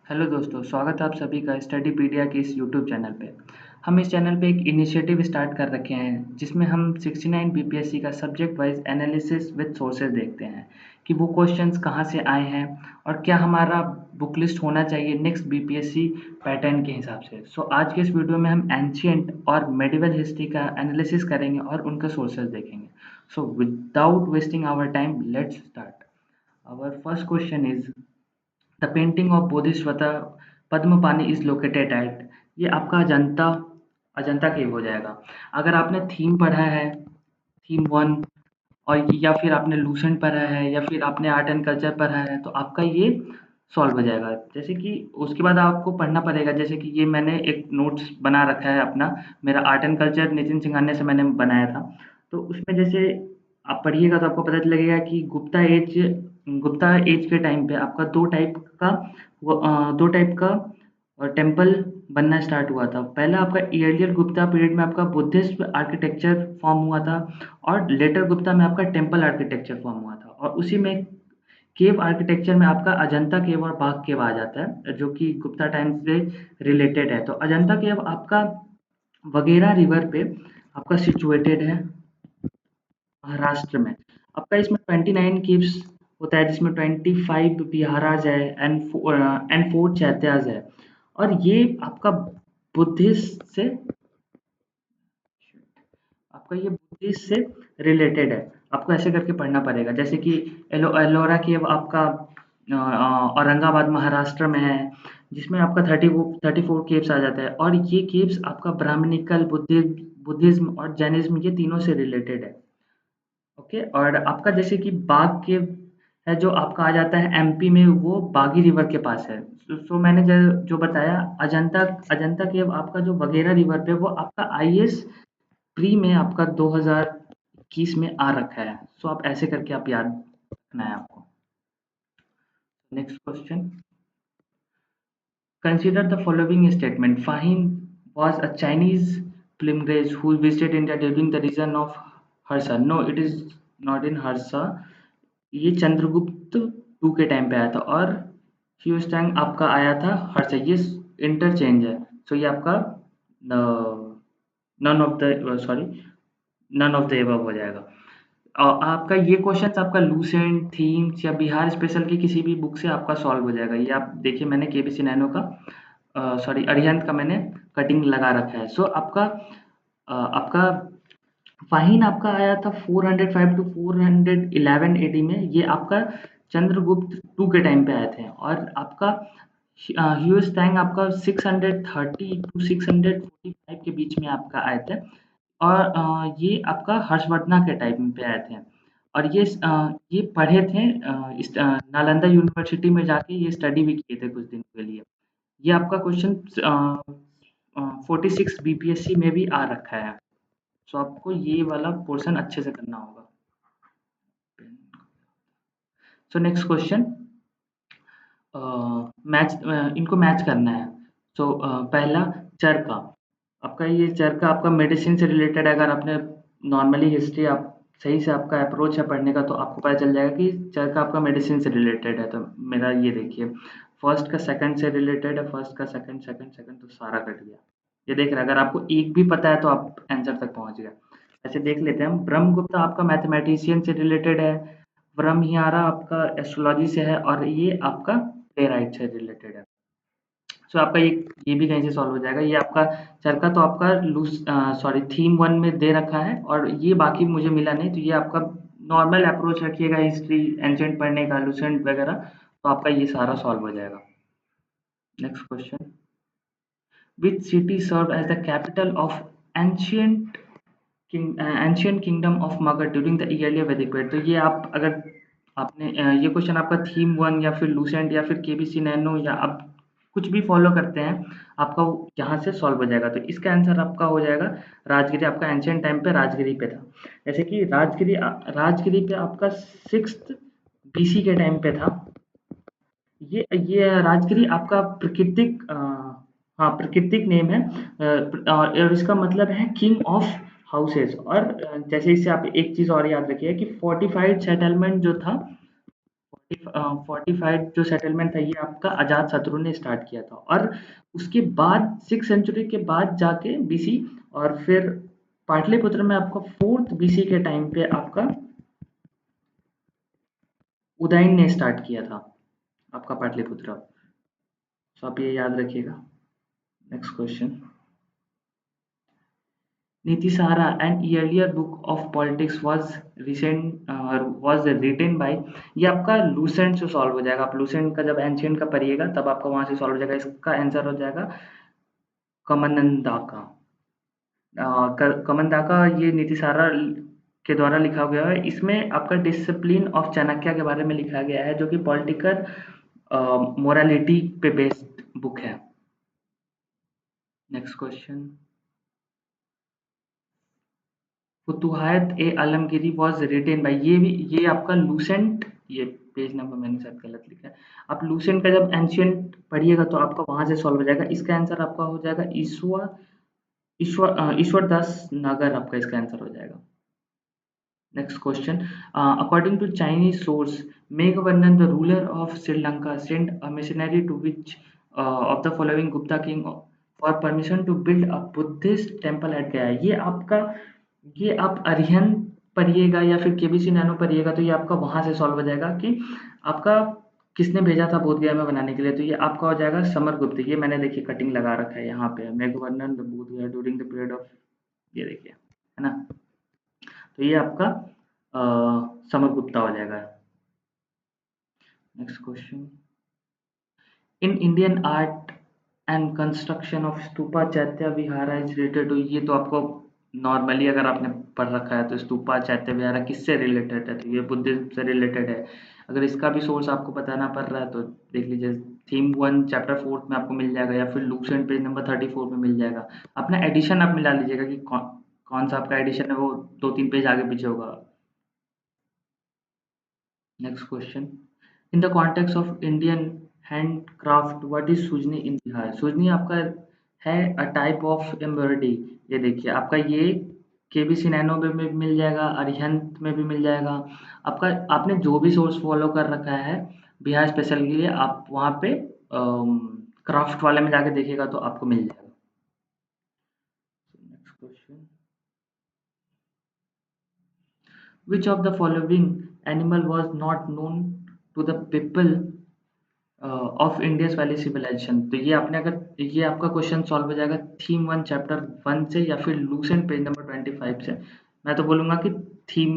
Hello दोस्तों, स्वागत है आप सभी का स्टडीपीडिया के इस यूट्यूब चैनल पे। हम इस चैनल पे एक इनिशिएटिव स्टार्ट कर रखे हैं जिसमें हम 69 बीपीएससी का subject wise analysis with sources देखते हैं कि वो क्वेश्चंस कहाँ से आए हैं और क्या हमारा बुक लिस्ट होना चाहिए नेक्स्ट बीपीएससी पैटर्न के हिसाब से। सो आज के इस वीडियो में हम एंशिएंट और मेडिवल हिस्ट्री का एनालिसिस करेंगे और उनके सोर्सेज देखेंगे। So without wasting our time, let's start. Our first question is the painting of Bodhisattva Padmapani is located at. ये आपका अजंता अजंता केव हो जाएगा। अगर आपने थीम पढ़ा है, थीम वन, और या फिर आपने लूसेंट पढ़ा है या फिर आपने आर्ट एंड कल्चर पढ़ा है तो आपका ये सॉल्व हो जाएगा। जैसे कि उसके बाद आपको पढ़ना पड़ेगा, जैसे कि ये मैंने एक नोट्स बना रखा है अपना, मेरा art and culture Nitin Singhania से मैंने बनाया था। तो उसमें जैसे आप पढ़िएगा तो आपको पता लगेगा कि गुप्ता एज के टाइम पे आपका दो टाइप का टेम्पल बनना स्टार्ट हुआ था। पहला आपका अर्लियर गुप्ता पीरियड में आपका बुद्धिस्ट आर्किटेक्चर फॉर्म हुआ था और लेटर गुप्ता में आपका टेम्पल आर्किटेक्चर फॉर्म हुआ था, और उसी में केव आर्किटेक्चर में आपका अजंता केव और बाघ केव आ जाता है जो कि गुप्ता टाइम से रिलेटेड है। तो अजंता केव आपका वगेरा रिवर पे आपका सिचुएटेड है महाराष्ट्र में। आपका इसमें 29 केव्स होता है जिसमें 25 विहाराज है एंड 4 चैत्याज है, और ये आपका बुद्धिस्ट से बुद्धिस्ट से रिलेटेड है। आपको ऐसे करके पढ़ना पड़ेगा, जैसे कि एलोरा केव आपका औरंगाबाद महाराष्ट्र में है, जिसमें आपका 34 केव्स आ जाता है, और ये केव्स आपका ब्राह्मणिकल बुद्धिज्म और जैनिज्म ये तीनों से रिलेटेड है। ओके, और आपका जैसे कि बाघ केव है जो आपका आ जाता है एमपी में, वो बागी रिवर के पास है। सो मैंने जो बताया, अजंता अजंता केव आपका जो वगेरा रिवर पे, वो आपका आईएएस प्री में आपका 2021 में आ रखा है। सो आप ऐसे करके आप याद रखना है आपको। Next question, consider the following statement. फाहिन was a Chinese pilgrim who visited India during the reign of Harsha. No, it is not in Harsha. ये चंद्रगुप्त टू के टाइम पे आया था, और ह्यूस्टैंग आपका आया था हर्षा। ये इंटरचेंज है। सो ये आपका नन ऑफ द एबव हो जाएगा। आपका ये क्वेश्चन आपका लूसेंट, थीम्स या बिहार स्पेशल की किसी भी बुक से आपका सॉल्व हो जाएगा। ये आप देखिए, मैंने केबीसी नैनो का अरिहंत का मैंने कटिंग लगा रखा है। सो आपका फाहिन आपका आया था 405 टू 411 एडी में। ये आपका चंद्रगुप्त टू के टाइम पे आए थे, और आपका ह्यूस्टैंग आपका 630 टू 645 के बीच में आपका आए थे, और ये आपका हर्षवर्धना के टाइम पे आए थे, और ये पढ़े थे नालंदा यूनिवर्सिटी में जाके ये स्टडी भी किए थे कुछ दिन के लिए। ये आपका क्वेश्चन 46 बीपीएससी में भी आ रखा है। सो आपको ये वाला पोर्शन अच्छे से करना होगा। सो नेक्स्ट क्वेश्चन, मैच इनको मैच करना है। सो पहला चरका, आपका ये चरका आपका मेडिसिन से रिलेटेड है। अगर आपने नॉर्मली हिस्ट्री आप सही से आपका अप्रोच है पढ़ने का, तो आपको पता चल जाएगा कि चरका आपका मेडिसिन से रिलेटेड है। तो मेरा ये देखिए, फर्स्ट का सेकंड से रिलेटेड है, फर्स्ट का सेकंड सेकंड सेकंड, तो सारा कट गया। ये देख रहे हैं, अगर आपको एक भी पता है तो आप आंसर तक पहुंच गए। ऐसे देख लेते हैं हम। ब्रह्मगुप्ता आपका मैथमेटिशियन से रिलेटेड है, ब्रह्मयारा आपका एस्ट्रोलॉजी से है, और ये आपका प्लेराइट से रिलेटेड है। सो आपका ये भी कहीं से सॉल्व हो जाएगा। ये आपका चरखा तो आपका थीम वन में दे रखा है, और ये बाकी मुझे मिला नहीं। तो ये आपका नॉर्मल अप्रोच रखिएगा हिस्ट्री एंशिएंट पढ़ने का, लूसेंट वगैरह, तो आपका ये सारा सॉल्व हो जाएगा। Next question, which city serve as the capital of ancient ancient kingdom of Magadha during the earlier Vedic period. तो ये आप अगर आपने ये क्वेश्चन आपका थीम वन या फिर लूसेंट या फिर केबीसी नैनो या आप कुछ भी फॉलो करते हैं, आपका यहाँ से सॉल्व हो जाएगा। तो इसका आंसर आपका हो जाएगा राजगिरी। आपका एंशिएंट टाइम पे राजगिरी पे था। जैसे कि राजगिरी पे आपका 6th बीसी के टाइम पे था। ये राजगिरी आपका प्राकृतिक नेम है, और इसका मतलब है किंग ऑफ हाउसेस। और जैसे इससे आप एक चीज और याद रखिए कि फोर्टिफाइड सेटलमेंट जो था, फोर्टिफाइड जो सेटलमेंट था ये आपका अजात शत्रु ने स्टार्ट किया था, और उसके बाद 6th सेंचुरी के बाद जाके बीसी, और फिर पाटलिपुत्र में आपका 4th बीसी के टाइम पे आपका उदयन ने स्टार्ट किया था आपका पाटलिपुत्र। तो आप ये याद रखिएगा। Next question. Nitisara, an earlier book of politics was written by, ये आपका लूसेंट से सॉल्व हो जाएगा। आप लूसेंट का जब एंशिएंट का पढ़िएगा तब आपका वहां से सॉल्व हो जाएगा। इसका आंसर हो जाएगा कमनंदाका। कमनदाका ये नीतिसारा के द्वारा लिखा गया है। इसमें आपका डिसिप्लिन ऑफ चाणक्य के बारे में लिखा गया है, जो कि पॉलिटिकल मोरालिटी पे बेस्ड बुक है। Next question. Futuhat e Alamgiri was written by, ये आपका लूसेंट, ये पेज नंबर मैंने शायद गलत लिखा है। आप लूसेंट का जब एंशिएंट पढ़िएगा तो आपका वहां से सॉल्व हो जाएगा। इसका आंसर आपका हो जाएगा ईश्वर दास नागर, आपका इसका आंसर हो जाएगा। Next question. According to Chinese source, Meghavarnan the ruler of Sri Lanka send a missionary to which of the following Gupta king for permission to build a Buddhist temple at Gaya. ये आप अरिहंत पढ़िएगा या फिर केबीसी नैनो पढ़िएगा तो ये आपका वहां से सॉल्व हो जाएगा कि आपका किसने भेजा था बोध गया में बनाने के लिए। तो ये आपका हो जाएगा समरगुप्त। ये मैंने देखिए कटिंग लगा रखा है यहाँ पे, मेघवर्णन द बोध गया ड्यूरिंग द पीरियड ऑफ, ये देखिए, है ना। तो ये आपका समरगुप्ता हो जाएगा। Next question. In Indian art and construction of stupa चैत्य विहारा इज रिलेटेड टू, ये तो आपको नॉर्मली अगर आपने पढ़ रखा है तो स्तूपा चैत्य विहारा किससे रिलेटेड है, तो ये बुद्धिज्म से रिलेटेड है। अगर इसका भी सोर्स आपको बताना पड़ रहा है तो देख लीजिए, थीम 1 चैप्टर 4 में आपको मिल जाएगा, या फिर लूसेंट पेज नंबर 34 में मिल जाएगा। अपना एडिशन आप मिला लीजिएगा कि कौन सा आपका एडिशन है, वो 2-3 पेज आगे पीछे होगा। Next question. In the context of Indian handcraft what is Sujani in Bihar. Sujani आपका है अ टाइप ऑफ एम्ब्रॉयडरी। ये देखिए आपका ये केबीसी नैनो में भी मिल जाएगा, अरिहंत में भी मिल जाएगा। आपका आपने जो भी सोर्स फॉलो कर रखा है बिहार स्पेशल के लिए, आप वहाँ पे क्राफ्ट वाले में जाके देखिएगा तो आपको मिल जाएगा। Next question. Which of the following animal was not known to the people of Indus valley civilization. तो ये आपने अगर ये आपका क्वेश्चन सॉल्व हो जाएगा थीम 1 चैप्टर 1 से, या फिर लूसेंट पेज नंबर 25 से। मैं तो बोलूँगा कि थीम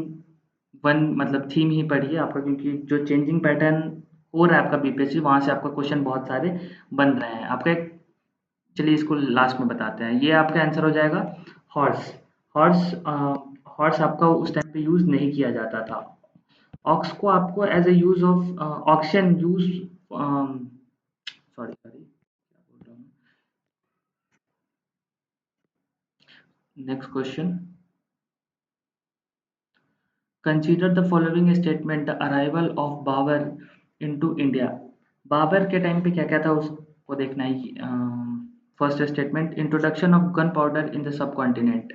1 मतलब थीम ही पढ़िए आपका, क्योंकि जो चेंजिंग पैटर्न हो रहा है आपका बीपीएससी, वहाँ से आपका क्वेश्चन बहुत सारे बन रहे हैं आपका एक। चलिए इसको लास्ट में बताते हैं। ये आपका आंसर हो जाएगा हॉर्स। हॉर्स हॉर्स आपका उस टाइम पे यूज़ नहीं किया जाता था। ऑक्स को आपको as a use of auction use, sorry sorry क्या बोल रहा हूँ। Next question. Consider the following statement the arrival of Babur into India. Babur के टाइम पे क्या क्या था उसको देखना है। First statement, introduction of gun powder in the sub continent.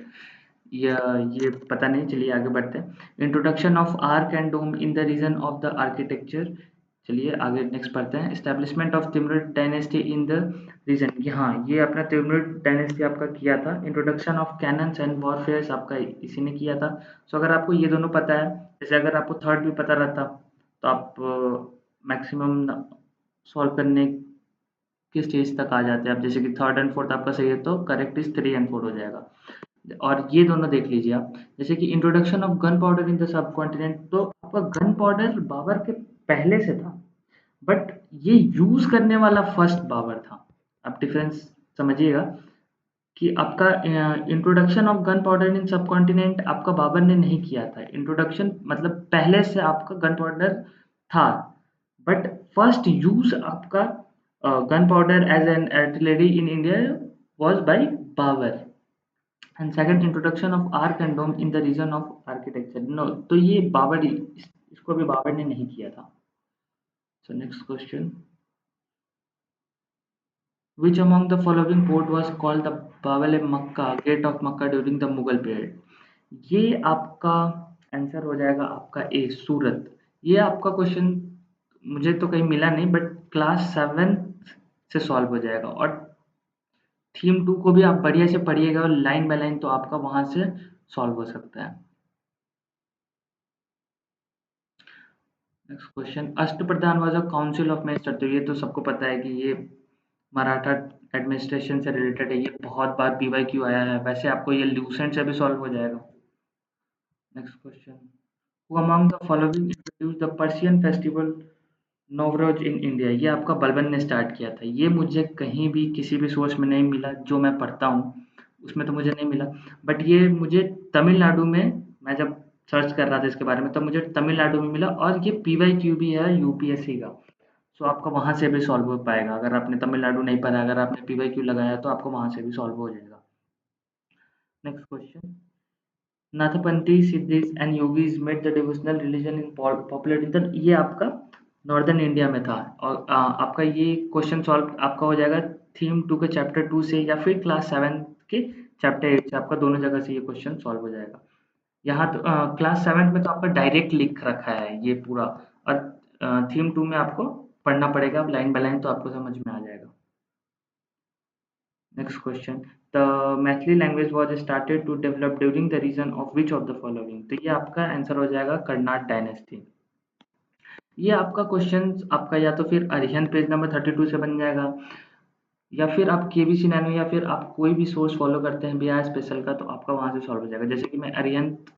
ये पता नहीं, चलिए आगे बढ़ते हैं। Introduction of arch and dome in the region of the architecture. चलिए आगे नेक्स्ट पढ़ते हैं। Establishment of Timurid dynasty in the region, हाँ ये अपना तिमुरिड डायनेस्टी आपका किया था। Introduction of cannons and warfares आपका इसी ने किया था। सो अगर आपको ये दोनों पता है, जैसे अगर आपको थर्ड भी पता रहता तो आप मैक्सिमम सॉल्व करने के स्टेज तक आ जाते हैं आप। जैसे कि थर्ड एंड फोर्थ आपका सही है तो करेक्ट इज 3 एंड 4 हो जाएगा। और ये दोनों देख लीजिए आप, जैसे कि introduction of gun powder in the sub continent, तो आपका गन पाउडर बाबर के पहले से था, बट ये यूज करने वाला फर्स्ट बाबर था। आप डिफरेंस समझिएगा कि आपका इंट्रोडक्शन ऑफ गन पाउडर इन सब कॉन्टिनेंट आपका बाबर ने नहीं किया था। इंट्रोडक्शन मतलब पहले से आपका गन पाउडर था, बट फर्स्ट यूज आपका gun powder as an artillery in India was by Babur. And second, introduction of arch and dome in the region of architecture, no, तो ये बाबर इसको भी बाबर ने नहीं किया था। So next question. Which among the following port was called the Bawal-e-Makka, Gate of Makkah during the Mughal period? ये आपका आंसर हो जाएगा आपका ए सूरत। ये आपका क्वेश्चन मुझे तो कहीं मिला नहीं, बट क्लास 7 से सॉल्व हो जाएगा। और थीम 2 को भी आप बढ़िया से पढ़िएगा और लाइन बाय लाइन, तो आपका वहाँ से सॉल्व हो सकता है। Next question, Ashtapradhan was a council of minister. तो ये तो सबको पता है कि ये मराठा एडमिनिस्ट्रेशन से रिलेटेड है, ये बहुत बार पीवाईक्यू आया है। वैसे आपको ये ल्यूसेंट से भी सॉल्व हो जाएगा। Next question, who among the following introduce the Persian festival Navroz in India. ये आपका बलबन ने स्टार्ट किया था। ये मुझे कहीं भी किसी भी सोर्स में नहीं मिला, जो मैं पढ़ता हूँ उसमें तो मुझे नहीं मिला। बट ये मुझे तमिलनाडु में, मैं जब सर्च कर रहा था इसके बारे में, तो मुझे तमिलनाडु में मिला, और ये पीवाईक्यू भी है यूपीएससी का। सो आपका वहाँ से भी सॉल्व हो पाएगा। अगर आपने तमिलनाडु नहीं पढ़ा, अगर आपने पीवाईक्यू लगाया, तो आपको वहाँ से भी सॉल्व हो जाएगा। Next question, Nathapanthi siddhis and yogis made the devotional religion in popular Indian. ये आपका नॉर्दर्न इंडिया में था। और आपका ये क्वेश्चन सॉल्व आपका हो जाएगा थीम 2 के चैप्टर 2 से, या फिर क्लास 7 के चैप्टर 8 से। आपका दोनों जगह से ये क्वेश्चन सॉल्व हो जाएगा। यहाँ तो क्लास 7 में तो आपका डायरेक्ट लिख रखा है ये पूरा, और थीम 2 में आपको पढ़ना पड़ेगा लाइन बाय लाइन, तो आपको समझ में आ जाएगा। Next question, the Maithili language was started to develop during the region of which of the following. तो ये आपका आंसर हो जाएगा कर्नाट डायनेस्टी। ये आपका क्वेश्चन आपका या तो फिर अरिहंत पेज नंबर 32 से बन जाएगा, या फिर आप केबीसी नैनो, या फिर आप कोई भी सोर्स फॉलो करते हैं बिहार स्पेशल का, तो आपका वहाँ से सॉल्व हो जाएगा। जैसे कि मैं अरिहंत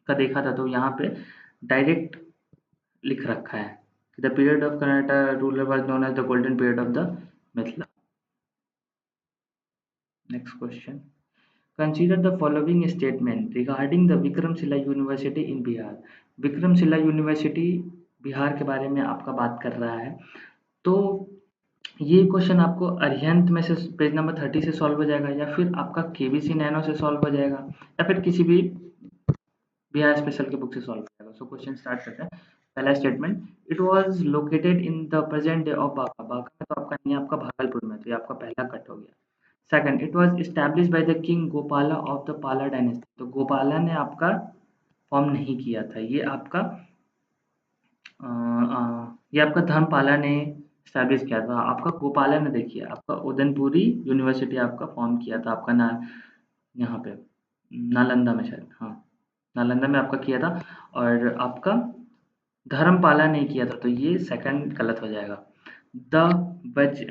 का देखा था, तो यहाँ पे डायरेक्ट लिख रखा है, the period of Karnataka ruler was known as the golden period of the Mithila. Next question, consider the following statement regarding the Vikramshila University in Bihar। Vikramshila university Bihar के बारे में आपका बात कर रहा है। तो ये क्वेश्चन आपको अरिहंत में से पेज नंबर 30 से सॉल्व हो जाएगा, या फिर आपका केबीसी नैनो से सॉल्व हो जाएगा, या फिर किसी भी बिहार स्पेशल के बुक से सॉल्व हो जाएगा। सो क्वेश्चन स्टार्ट करते हैं। पहला statement, it was located in the present day of Banka. Banka में तो आपका नहीं है, आपका भागलपुर में, तो ये आपका पहला कट हो गया। Second, it was established by the king Gopala of the पाला डायनेस्टी। तो गोपाला ने आपका फॉर्म नहीं किया था, ये आपका धर्मपाला ने एस्टैब्लिश किया था। आपका गोपाला ने, देखिए आपका उदयपुरी यूनिवर्सिटी आपका फॉर्म किया था, आपका ना यहाँ पे नालंदा में शायद, हाँ नालंदा में आपका किया था। और आपका धर्मपाला ने किया था, तो ये सेकंड गलत हो जाएगा। द वज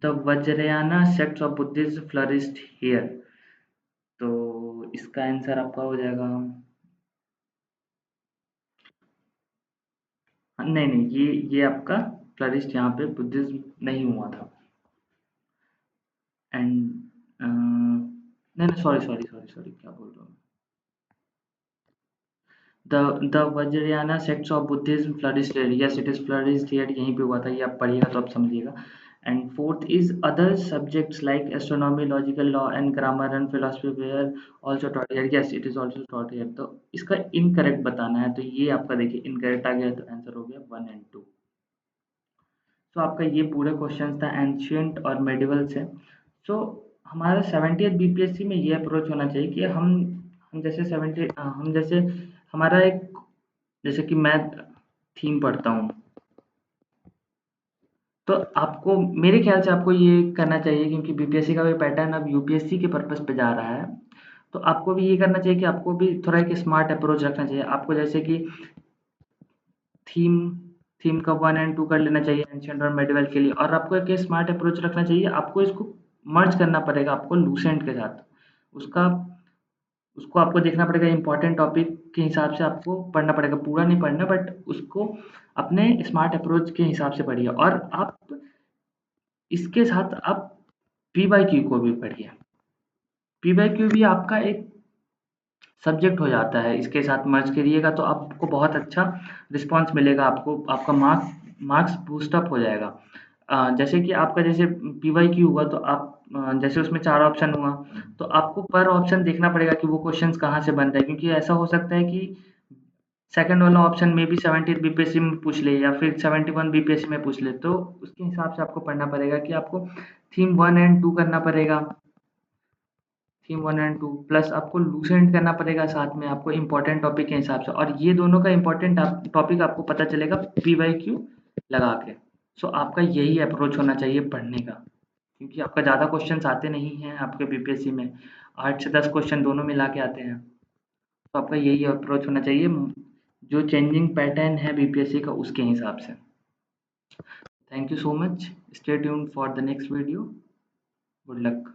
the Vajrayana sect of Buddhism flourished here. तो इसका आंसर आपका हो जाएगा, नहीं नहीं, ये आपका फ्लरिश्ड यहाँ पे बुद्धिज्म नहीं हुआ था। एंड नहीं नहीं, सॉरी सॉरी सॉरी सॉरी, क्या बोल रहा हूँ। The Vajrayana sects of Buddhism flourished here, yes it is flourished here, यहीं पे हुआ था। ये आप पढ़िएगा तो आप समझिएगा। And fourth is other subjects like astronomy, logical law and grammar and philosophy where also taught here, yes it is also taught here. तो इसका इनकरेक्ट बताना है, तो ये आपका देखिए इनकरेक्ट आ गया, तो आंसर हो गया 1 एंड 2। सो आपका ये पूरे क्वेश्चन था एंशियंट और मेडिवल से। सो हमारा 70th बीपीएससी में ये अप्रोच होना चाहिए कि हम जैसे 70 हम जैसे हमारा एक, जैसे कि मैं थीम पढ़ता हूँ, तो आपको मेरे ख्याल से आपको ये करना चाहिए, क्योंकि बीपीएससी का भी पैटर्न अब यूपीएससी के पर्पस पे जा रहा है। तो आपको भी ये करना चाहिए कि आपको भी थोड़ा एक स्मार्ट अप्रोच रखना चाहिए। आपको जैसे कि थीम थीम का 1 एंड 2 कर लेना चाहिए एंशिएंट और मेडिवल के लिए, और आपको एक स्मार्ट अप्रोच रखना चाहिए। आपको इसको मर्ज करना पड़ेगा आपको लूसेंट के साथ। उसका उसको आपको देखना पड़ेगा, इम्पोर्टेंट टॉपिक के हिसाब से आपको पढ़ना पड़ेगा। पूरा नहीं पढ़ना, बट उसको अपने स्मार्ट अप्रोच के हिसाब से पढ़िए। और आप इसके साथ आप पीवाईक्यू को भी पढ़िए। पीवाईक्यू भी आपका एक सब्जेक्ट हो जाता है, इसके साथ मर्ज करिएगा तो आपको बहुत अच्छा रिस्पॉन्स मिलेगा। आपको आपका मार्क्स बूस्ट अप हो जाएगा। जैसे कि आपका जैसे पीवाईक्यू हुआ, तो आप जैसे उसमें 4 ऑप्शन हुआ, तो आपको पर ऑप्शन देखना पड़ेगा कि वो क्वेश्चंस कहाँ से बन रहे हैं, क्योंकि ऐसा हो सकता है कि सेकंड वाला ऑप्शन में भी 70 बीपीएससी में पूछ ले, या फिर 71 बीपीएससी में पूछ ले। तो उसके हिसाब से आपको पढ़ना पड़ेगा कि आपको थीम 1 एंड 2 करना पड़ेगा, थीम 1 एंड 2 प्लस आपको लूसेंट करना पड़ेगा साथ में, आपको इम्पोर्टेंट टॉपिक के हिसाब से। और ये दोनों का इम्पोर्टेंट टॉपिक आपको पता चलेगा पीवाईक्यू लगा के। सो आपका यही अप्रोच होना चाहिए पढ़ने का, क्योंकि आपका ज़्यादा क्वेश्चंस आते नहीं हैं आपके बीपीएससी में, 8 से 10 क्वेश्चन दोनों मिला के आते हैं। तो आपका यही अप्रोच होना चाहिए, जो चेंजिंग पैटर्न है बीपीएससी का उसके हिसाब से। Thank you so much, stay tuned for the next video, good luck.